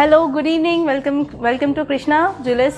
Hello, good evening. Welcome to Krishna Jewelers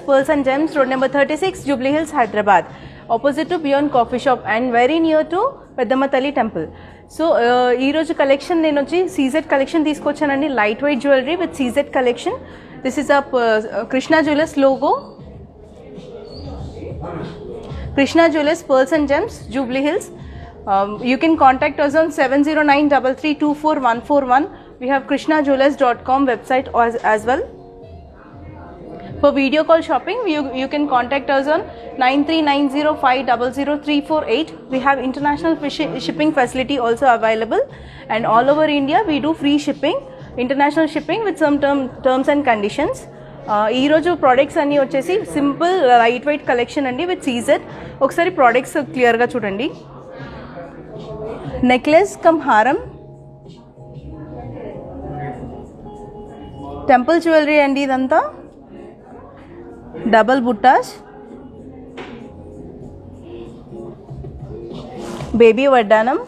Pearls and Gems, road number 36, Jubilee Hills, Hyderabad, opposite to Beyond Coffee Shop and very near to Peddamma Talli Temple. So ee roju collection nenu vachi CZ collection తీసుకొచ్చానండి, light weight jewelry with CZ collection. This is a Krishna Jewelers logo. Krishna Jewelers Pearls and Gems, Jubilee Hills. You can contact us on 7093324141. We have krishnajewelers.com website as well. For video call shopping, you can contact us on 9390500348. We have international shipping facility also available, and all over India we do free shipping, international shipping with some terms and conditions. ఈ రోజు products అన్నీ వచ్చేసి simple light weight collection అండి with CZ. ఒకసారి products క్లియర్గా చూడండి. Necklace come హారం, temple jewellery అండి ఇదంతా. డబల్ బుట్టాస్, బేబీ వడ్డానం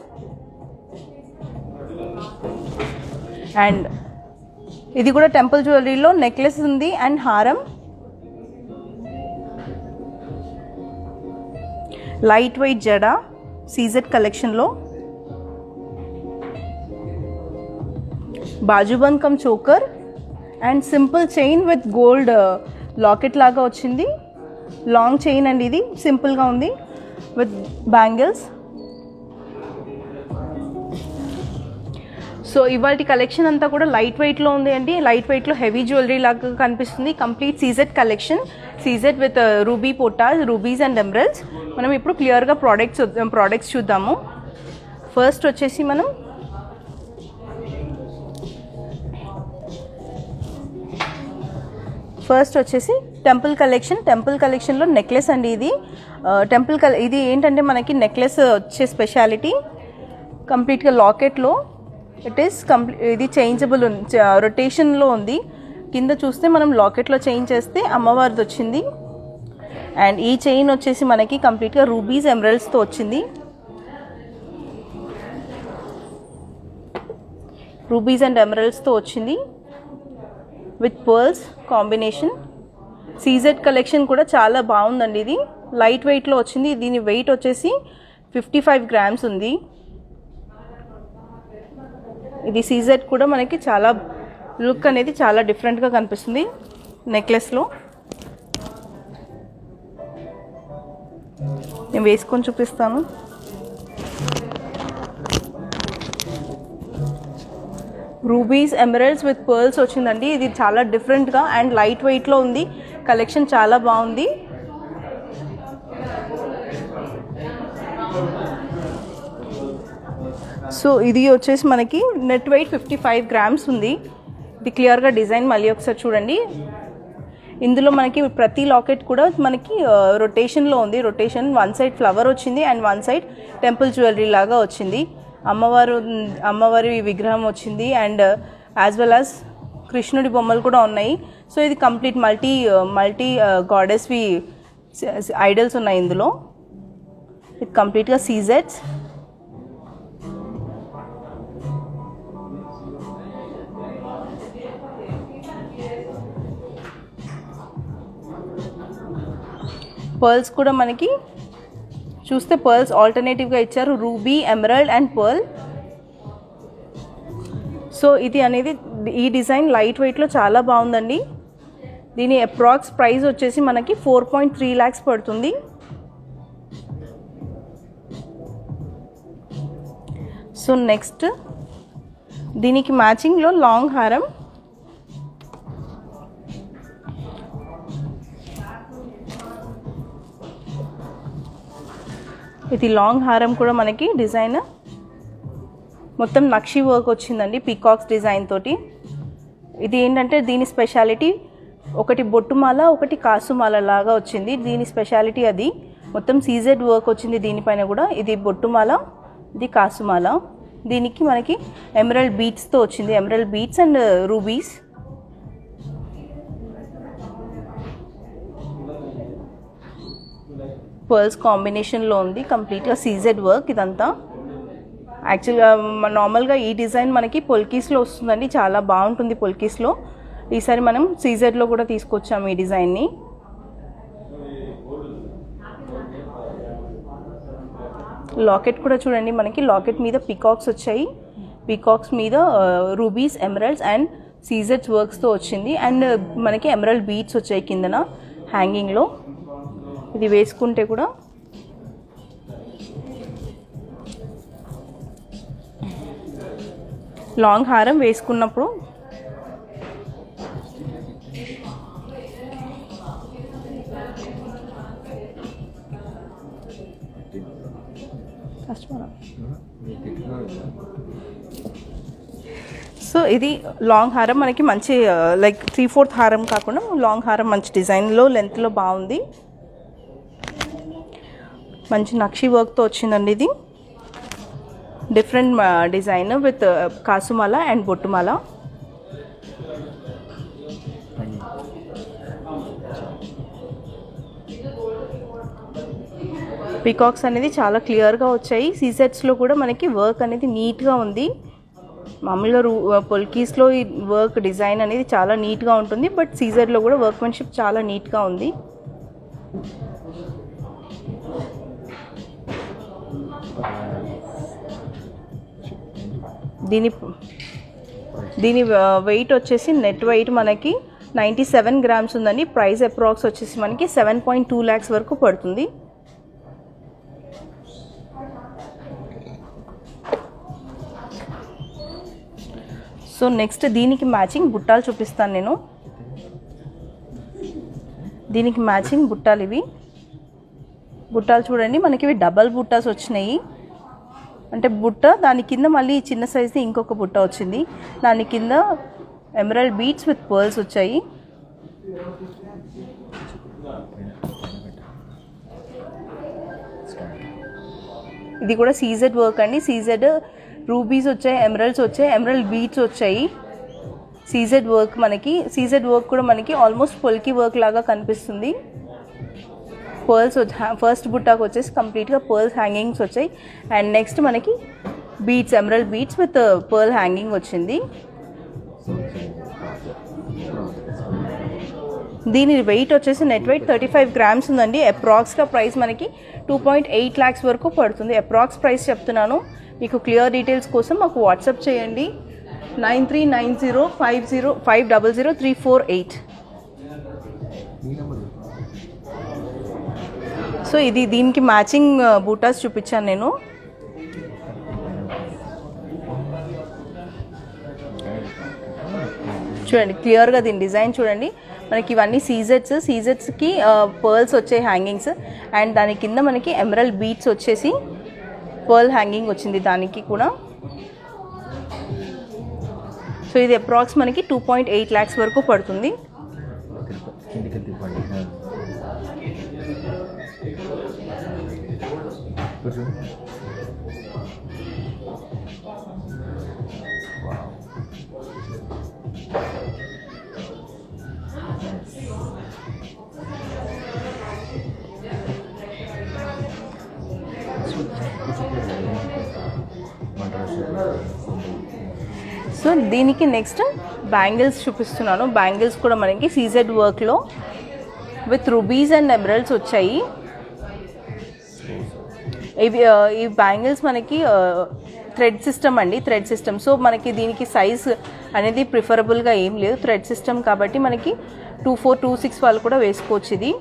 అండ్ ఇది కూడా టెంపుల్ జ్యువెలరీలో నెక్లెస్ ఉంది అండ్ హారం. లైట్ వెయిట్ జడ సీజెడ్ కలెక్షన్లో. Bajuband cum choker and simple chain with gold locket లాగా వచ్చింది. లాంగ్ చైన్ అండి ఇది, సింపుల్గా ఉంది విత్ బ్యాంగిల్స్. సో ఇవాళ కలెక్షన్ అంతా కూడా లైట్ వెయిట్లో ఉంది అండి. లైట్ వెయిట్లో హెవీ జ్యువెలరీ లాగా కనిపిస్తుంది. Complete CZ collection, CZ with ruby పోటాస్, రూబీస్ అండ్ ఎమరల్డ్స్. మనం ఇప్పుడు క్లియర్గా ప్రోడక్ట్స్ చూద్దాము. ఫస్ట్ వచ్చేసి మనం టెంపుల్ కలెక్షన్లో నెక్లెస్ అండి ఇది. ఇది ఏంటంటే మనకి నెక్లెస్ వచ్చే స్పెషాలిటీ కంప్లీట్గా లాకెట్లో ఇది చేంజబుల్ రొటేషన్లో ఉంది. కింద చూస్తే మనం లాకెట్లో చేంజ్ చేస్తే అమ్మవారిది వచ్చింది. అండ్ ఈ చైన్ వచ్చేసి మనకి కంప్లీట్గా రూబీస్ ఎమరల్డ్స్తో వచ్చింది. రూబీస్ అండ్ ఎమరల్డ్స్తో వచ్చింది with pearls combination. CZ collection కూడా చాలా బాగుందండి. ఇది లైట్ వెయిట్లో వచ్చింది. దీని వెయిట్ వచ్చేసి 55 grams ఉంది. ఇది సీజెడ్ కూడా మనకి చాలా లుక్ అనేది చాలా డిఫరెంట్గా కనిపిస్తుంది నెక్లెస్లో. నేను వేసుకొని చూపిస్తాను. రూబీస్ ఎమరల్డ్స్ విత్ పర్ల్స్ వచ్చిందండి. ఇది చాలా డిఫరెంట్గా అండ్ లైట్ వెయిట్లో ఉంది. కలెక్షన్ చాలా బాగుంది. సో ఇది వచ్చేసి మనకి నెట్ వెయిట్ 55 grams ఉంది. ఇది క్లియర్గా డిజైన్ మళ్ళీ ఒకసారి చూడండి. ఇందులో మనకి ప్రతి లాకెట్ కూడా మనకి రొటేషన్లో ఉంది. రొటేషన్ వన్ సైడ్ ఫ్లవర్ వచ్చింది and one side temple jewellery లాగా వచ్చింది. అమ్మవారి విగ్రహం వచ్చింది అండ్ యాజ్ వెల్ యాజ్ కృష్ణుడి బొమ్మలు కూడా ఉన్నాయి. సో ఇది కంప్లీట్ మల్టీ గాడెస్వి ఐడల్స్ ఉన్నాయి ఇందులో. ఇది కంప్లీట్గా సీజెడ్స్. పర్ల్స్ కూడా మనకి చూస్తే పర్ల్స్ ఆల్టర్నేటివ్గా ఇచ్చారు, ruby, emerald and pearl. So ఇది అనేది ఈ డిజైన్ లైట్ వెయిట్లో చాలా బాగుందండి. దీని అప్రాక్స్ ప్రైస్ వచ్చేసి మనకి 4.3 lakhs పడుతుంది. సో నెక్స్ట్ దీనికి మ్యాచింగ్లో లాంగ్ హారం. ఇది లాంగ్ హారం కూడా మనకి డిజైన్ మొత్తం నక్షి వర్క్ వచ్చిందండి, పీకాక్స్ డిజైన్ తోటి. ఇది ఏంటంటే దీని స్పెషాలిటీ ఒకటి బొట్టుమాల, ఒకటి కాసుమాల లాగా వచ్చింది. దీని స్పెషాలిటీ అది. మొత్తం సీజెడ్ వర్క్ వచ్చింది దీనిపైన కూడా. ఇది బొట్టుమాల, ఇది కాసుమాల. దీనికి మనకి ఎమరల్డ్ బీట్స్తో వచ్చింది, emerald beads and rubies. Pearls కాంబినేషన్లో ఉంది, కంప్లీట్గా సీజెడ్ వర్క్ ఇదంతా. యాక్చువల్గా నార్మల్గా ఈ డిజైన్ మనకి పొల్కీస్లో వస్తుందండి, చాలా బాగుంటుంది పొల్కీస్లో. ఈసారి మనం సీజెడ్లో కూడా తీసుకొచ్చాము ఈ డిజైన్ని. లాకెట్ కూడా చూడండి, మనకి లాకెట్ మీద పీకాక్స్ వచ్చాయి. పీకాక్స్ మీద రూబీస్, ఎమరల్డ్స్ అండ్ సీజెడ్స్ వర్క్స్తో వచ్చింది. అండ్ మనకి ఎమరల్డ్ బీడ్స్ వచ్చాయి కిందన హ్యాంగింగ్లో. ఇది వేసుకుంటే కూడా లాంగ్ హారం వేసుకున్నప్పుడు సో ఇది లాంగ్ హారం మనకి మంచి లైక్ 3/4 హారం కాకుండా లాంగ్ హారం మంచి డిజైన్లో లెంత్లో బాగుంది. మంచి నక్షి వర్క్తో వచ్చిందండి. ఇది డిఫరెంట్ డిజైన్ విత్ కాసుమాల అండ్ బొట్టుమాల. పీకాక్స్ అనేది చాలా క్లియర్గా వచ్చాయి. సీజెట్స్లో కూడా మనకి వర్క్ అనేది నీట్గా ఉంది. మామూలుగా పొల్కీస్లో ఈ వర్క్ డిజైన్ అనేది చాలా నీట్గా ఉంటుంది, బట్ సీజెడ్లో కూడా వర్క్మెన్షిప్ చాలా నీట్గా ఉంది. దీని వెయిట్ వచ్చేసి నెట్ వెయిట్ మనకి 97 గ్రామ్స్ ఉందండి. ప్రైస్ అప్రాక్స్ వచ్చేసి మనకి 7.2 lakhs వరకు పడుతుంది. సో నెక్స్ట్ దీనికి మ్యాచింగ్ బుట్టాలు చూపిస్తాను నేను. దీనికి మ్యాచింగ్ బుట్టాలు ఇవి. బుట్టాలు చూడండి, మనకి ఇవి డబల్ బుట్టాస్ వచ్చినాయి. అంటే బుట్ట దాని కింద మళ్ళీ చిన్న సైజ్ది ఇంకొక బుట్ట వచ్చింది. దాని కింద ఎమరల్డ్ బీడ్స్ విత్ పర్ల్స్ వచ్చాయి. ఇది కూడా సీజెడ్ వర్క్ అండి. సీజెడ్ రూబీస్ వచ్చాయి, ఎమరల్డ్స్ వచ్చాయి, ఎమరల్డ్ బీడ్స్ వచ్చాయి. సీజెడ్ వర్క్ మనకి, సీజెడ్ వర్క్ కూడా మనకి ఆల్మోస్ట్ పొల్కి వర్క్ లాగా కనిపిస్తుంది. పర్ల్స్ ఫస్ట్ బుట్టాకు వచ్చేసి కంప్లీట్గా పర్ల్స్ హ్యాంగింగ్స్ వచ్చాయి. అండ్ నెక్స్ట్ మనకి beads, emerald beads with pearl hanging వచ్చింది. దీని వెయిట్ వచ్చేసి నెట్ వెయిట్ 35 grams ఉందండి. అప్రాక్స్గా ప్రైస్ మనకి 2.8 lakhs వరకు పడుతుంది. అప్రాక్స్ ప్రైస్ చెప్తున్నాను. మీకు క్లియర్ డీటెయిల్స్ కోసం మాకు వాట్సాప్ చేయండి 9390500348. సో ఇది దీనికి మ్యాచింగ్ బూటాస్ చూపించాను నేను. చూడండి క్లియర్గా దీని డిజైన్ చూడండి. మనకి ఇవన్నీ సీజెట్స్కి పర్ల్స్ వచ్చే హ్యాంగింగ్స్. అండ్ దాని కింద మనకి ఎమరల్డ్ బీడ్స్ వచ్చేసి పర్ల్ హ్యాంగింగ్ వచ్చింది దానికి కూడా. సో ఇది అప్రాక్స్ మనకి 2.8 lakhs వరకు పడుతుంది. సో దీనికి నెక్స్ట్ బ్యాంగిల్స్ చూపిస్తున్నాను. బ్యాంగిల్స్ కూడా మనకి సీజెడ్ వర్క్లో విత్ రూబీస్ అండ్ ఎమరల్డ్స్ వచ్చాయి. ఈ బ్యాంగిల్స్ మనకి థ్రెడ్ సిస్టమ్ అండి, థ్రెడ్ సిస్టమ్. సో మనకి దీనికి సైజ్ అనేది ప్రిఫరబుల్గా ఏం లేదు, థ్రెడ్ సిస్టమ్ కాబట్టి మనకి 24, 26 వాళ్ళు కూడా వేసుకోవచ్చు. ఇది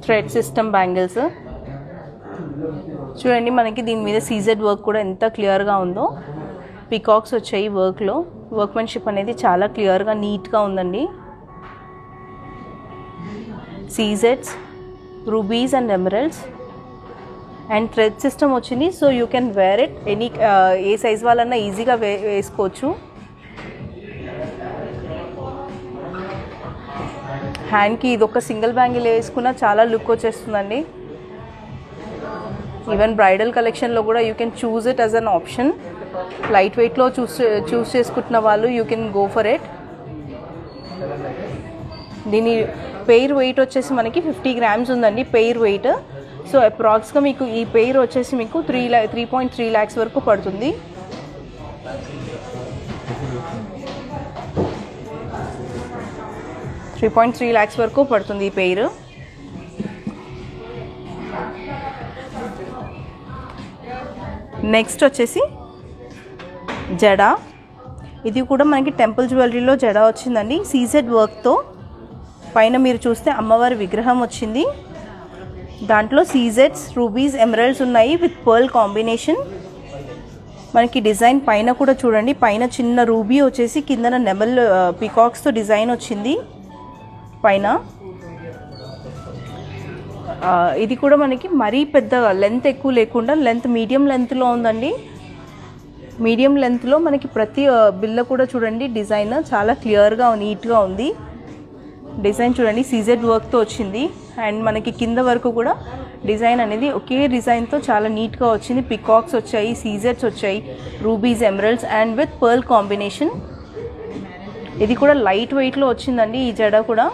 థ్రెడ్ సిస్టమ్ బ్యాంగిల్స్ చూడండి. మనకి దీని మీద సీజెడ్ వర్క్ కూడా ఎంత క్లియర్గా ఉందో. పీకాక్స్ వచ్చాయి వర్క్లో. వర్క్మెన్షిప్ అనేది చాలా క్లియర్గా నీట్గా ఉందండి. సీజెడ్స్, rubies and emeralds and thread system వచ్చింది. So you can wear it any ఏ సైజ్ వాళ్ళన్నా ఈజీగా వేసుకోవచ్చు. హ్యాండ్కి ఇది ఒక సింగిల్ బ్యాంగిల్ వేసుకున్నా చాలా లుక్ వచ్చేస్తుందండి. ఈవెన్ బ్రైడల్ కలెక్షన్లో కూడా you can choose it as an option. Light వెయిట్లో చూస్ చేసుకుంటున్న వాళ్ళు you can go for it. దీని పెయిర్ వెయిట్ వచ్చేసి మనకి 50 grams ఉందండి పెయిర్ వెయిట్. సో అప్రాక్స్గా మీకు ఈ పెయిర్ వచ్చేసి మీకు 3.3 lakhs వరకు పడుతుంది. $3.3 lakhs వరకు పడుతుంది ఈ పెయిర్. నెక్స్ట్ వచ్చేసి జడ. ఇది కూడా మనకి టెంపుల్ జ్యువెలరీలో జడ వచ్చిందండి సీజెడ్ వర్క్తో. పైన మీరు చూస్తే అమ్మవారి విగ్రహం వచ్చింది. దాంట్లో సీజెడ్స్, రూబీస్, ఎమరల్డ్స్ ఉన్నాయి విత్ పర్ల్ కాంబినేషన్. మనకి డిజైన్ పైన కూడా చూడండి, పైన చిన్న రూబీ వచ్చేసి కిందన నెమల్ పీకాక్స్తో డిజైన్ వచ్చింది పైన. ఇది కూడా మనకి మరీ పెద్దగా లెంత్ ఎక్కువ లేకుండా మీడియం లెంత్లో ఉందండి. మీడియం లెంత్లో మనకి ప్రతి బిల్ల కూడా చూడండి డిజైన్ చాలా క్లియర్గా నీట్గా ఉంది. డిజైన్ చూడండి సీజెడ్ వర్క్తో వచ్చింది. అండ్ మనకి కింద వరకు కూడా డిజైన్ అనేది ఒకే డిజైన్తో చాలా నీట్గా వచ్చింది. పికాక్స్ వచ్చాయి, సీజెడ్స్ వచ్చాయి, rubies, emeralds and with pearl combination. ఇది కూడా లైట్ వెయిట్లో వచ్చిందండి. ఈ జడ కూడా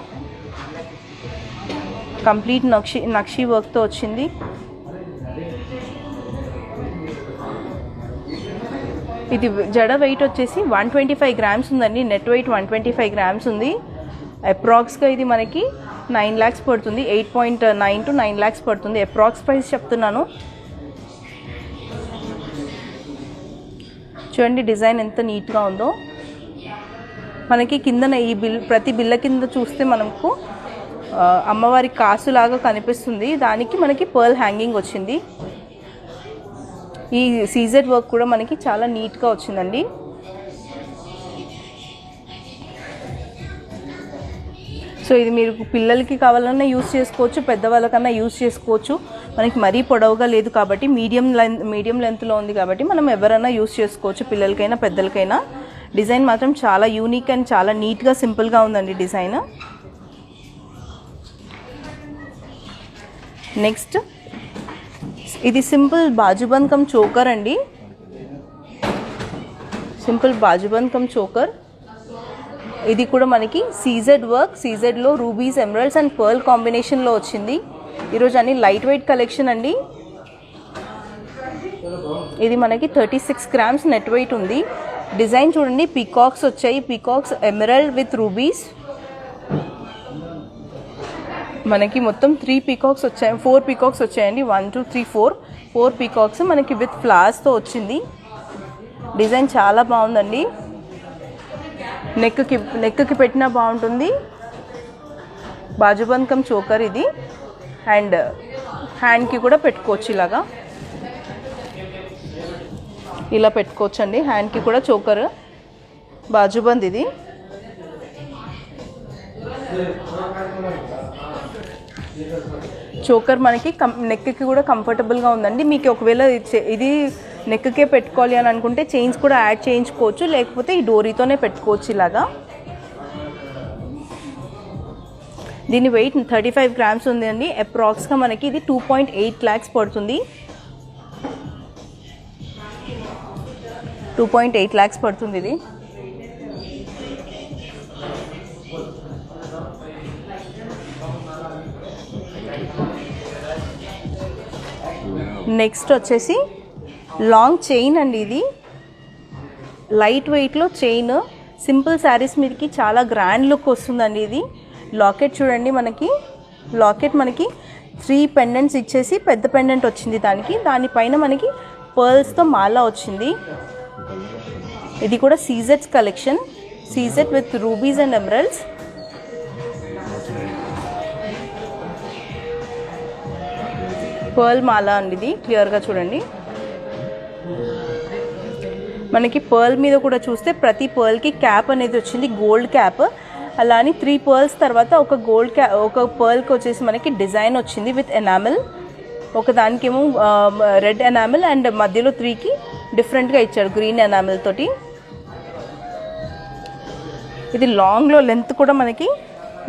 కంప్లీట్ నక్షి వర్క్తో వచ్చింది. ఇది జడ వెయిట్ వచ్చేసి 125 grams ఉందండి. నెట్ వెయిట్ 125 grams ఉంది. అప్రాక్స్గా ఇది మనకి 9 lakhs పడుతుంది. 8.9 to 9 lakhs పడుతుంది. అప్రాక్స్ ప్రైస్ చెప్తున్నాను. చూడండి డిజైన్ ఎంత నీట్గా ఉందో. మనకి కిందన ఈ ప్రతి బిల్ల కింద చూస్తే మనకు అమ్మవారి కాసులాగా కనిపిస్తుంది. దానికి మనకి పర్ల్ హ్యాంగింగ్ వచ్చింది. ఈ సీజెడ్ వర్క్ కూడా మనకి చాలా నీట్గా వచ్చిందండి. సో ఇది మీరు పిల్లలకి కావాలన్నా యూస్ చేసుకోవచ్చు, పెద్దవాళ్ళకన్నా యూస్ చేసుకోవచ్చు. మనకి మరీ పొడవుగా లేదు కాబట్టి మీడియం లెంత్లో ఉంది కాబట్టి మనం ఎవరైనా యూస్ చేసుకోవచ్చు, పిల్లలకైనా పెద్దలకైనా. డిజైన్ మాత్రం చాలా యూనిక్ అండ్ చాలా నీట్గా సింపుల్గా ఉందండి డిజైన్. నెక్స్ట్ ఇది సింపుల్ బాజుబంద్ కమ్ చోకర్ అండి. సింపుల్ బాజుబంద్ కమ్ చోకర్. ఇది కూడా మనకి సీజెడ్ వర్క్, సీజెడ్లో రూబీస్, ఎమరల్డ్స్ అండ్ పర్ల్ కాంబినేషన్లో వచ్చింది. ఈరోజు అన్ని లైట్ వెయిట్ కలెక్షన్ అండి. ఇది మనకి 36 grams నెట్ వెయిట్ ఉంది. డిజైన్ చూడండి పీకాక్స్ వచ్చాయి, పీకాక్స్, ఎమరల్డ్ విత్ రూబీస్. మనకి మొత్తం 3 పీకాక్స్ వచ్చాయి, 4 పీకాక్స్ వచ్చాయండి. 1 2 3 4 పీకాక్స్ మనకి విత్ ఫ్లవర్స్తో వచ్చింది. డిజైన్ చాలా బాగుందండి. నెక్కి పెట్టినా బాగుంటుంది. బాజుబంద్ కమ్ చోకర్ ఇది. అండ్ హ్యాండ్కి కూడా పెట్టుకోవచ్చు, ఇలా పెట్టుకోవచ్చు అండి. హ్యాండ్కి కూడా చోకర్ బాజుబంద్. ఇది చోకర్ మనకి నెక్కి కూడా కంఫర్టబుల్గా ఉందండి. మీకు ఒకవేళ ఇది నెక్కే పెట్టుకోవాలి అని అనుకుంటే చైన్స్ కూడా యాడ్ చేయించుకోవచ్చు, లేకపోతే ఈ డోరీతోనే పెట్టుకోవచ్చు ఇలాగా. దీని వెయిట్ 35 grams ఉంది అండి. అప్రాక్స్గా మనకి ఇది 2.8 lakhs పడుతుంది. 2.8 lakhs పడుతుంది ఇది. నెక్స్ట్ వచ్చేసి లాంగ్ చైన్ అండి. ఇది లైట్ వెయిట్లో చైన్, సింపుల్ శారీస్ మీదకి చాలా గ్రాండ్ లుక్ వస్తుందండి. ఇది లాకెట్ చూడండి, లాకెట్ మనకి 3 pendants ఇచ్చేసి పెద్ద పెండెంట్ వచ్చింది దానిపైన మనకి పర్ల్స్తో మాల వచ్చింది. ఇది కూడా సీజెడ్స్ collection, CZ with rubies and emeralds. Pearl మాల అండి. ఇది క్లియర్గా చూడండి. మనకి పర్ల్ మీద కూడా చూస్తే ప్రతి పర్ల్కి క్యాప్ అనేది వచ్చింది, గోల్డ్ క్యాప్. అలా అని 3 pearls తర్వాత ఒక పర్ల్కి వచ్చేసి మనకి డిజైన్ వచ్చింది విత్ ఎనామిల్. ఒక దానికేమో రెడ్ ఎనామిల్ అండ్ మధ్యలో 3కి డిఫరెంట్గా ఇచ్చాడు గ్రీన్ ఎనామిల్ తోటి. ఇది లాంగ్లో లెంత్ కూడా మనకి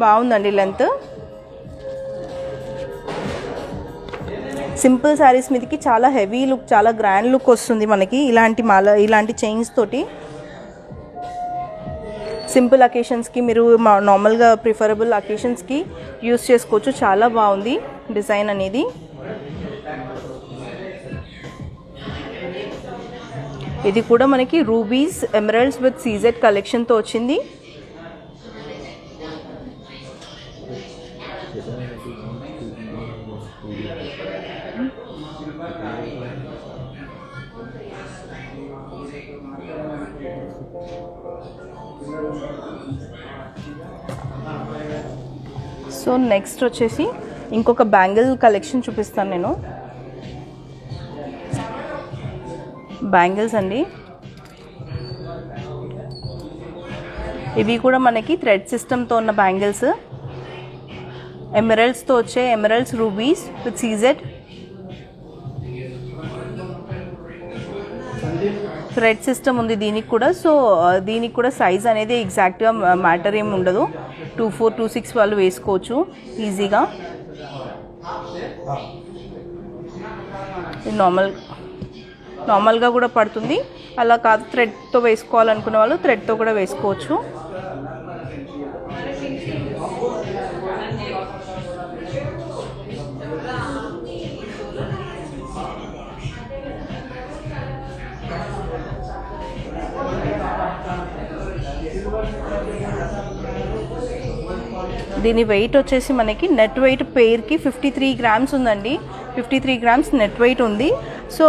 బాగుందండి. లెంత్ సింపుల్ శారీస్ మీదకి చాలా హెవీ లుక్, చాలా గ్రాండ్ లుక్ వస్తుంది మనకి ఇలాంటి చైన్స్ తోటి. సింపుల్ అకేషన్స్కి మీరు నార్మల్గా ప్రిఫరబుల్ అకేషన్స్కి యూస్ చేసుకోవచ్చు. చాలా బాగుంది డిజైన్ అనేది. ఇది కూడా మనకి రూబీస్ ఎమరల్డ్స్ విత్ సీజెడ్ కలెక్షన్తో వచ్చింది. సో నెక్స్ట్ వచ్చేసి ఇంకొక బ్యాంగిల్ కలెక్షన్ చూపిస్తాను నేను. బ్యాంగిల్స్ అండి, ఇవి కూడా మనకి థ్రెడ్ సిస్టమ్తో ఉన్న బ్యాంగిల్స్. ఎమరల్డ్స్తో వచ్చే emeralds rubies with CZ thread system ఉంది దీనికి కూడా. సో దీనికి కూడా సైజ్ అనేది ఎగ్జాక్ట్గా మ్యాటర్ ఏమి ఉండదు. 24, 26 వాళ్ళు వేసుకోవచ్చు ఈజీగా. నార్మల్గా కూడా పడుతుంది. అలా కాదు థ్రెడ్తో వేసుకోవాలనుకున్న వాళ్ళు థ్రెడ్తో కూడా వేసుకోవచ్చు. దీని వెయిట్ వచ్చేసి మనకి నెట్ వెయిట్ పెయిర్కి 53 గ్రామ్స్ ఉందండి. 53 గ్రామ్స్ నెట్ వెయిట్ ఉంది. సో